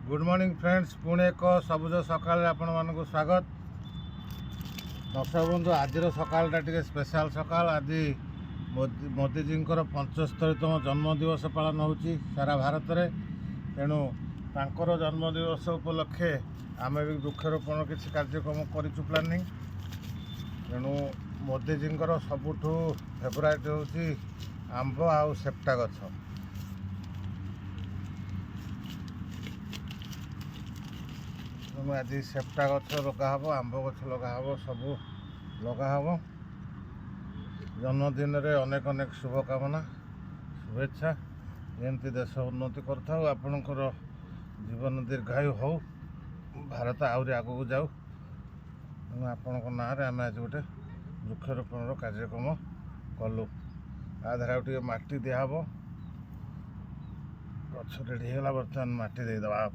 Good morning friends, Pune एक सबुज सकाल आपण मानक स्वागत। दर्शक बंधु, आज सकालटा टे स्पेशल सकाल। आज मोदीजी 75तम जन्मदिवस पालन हो सारा भारत में। तेणु तांकर जन्मदिवस उपलक्षे आम भी वृक्षरोपण किसी कार्यक्रम करूँ प्लानिंग। तेणु मोदीजी सबुठ फेवरेट हूँ आंब आउ सेप्टा गछ। तेणु आज सेप्टा गछ लगाहब, आंब गछ लगाहब, सब लगाहब। जन्मदिन रे अनेक अनेक शुभकामना शुभेच्छा। एमती देश उन्नति करथाउ, आपणकर जीवन दीर्घायु हो, भारत आहरी आगू जाऊ। तेणु आपण ना आम आज गोटे वृक्षरोपण कार्यक्रम कलु। आधार टे माटी दिहब, गछ रेडी है बर्तमान माटी देदेवा।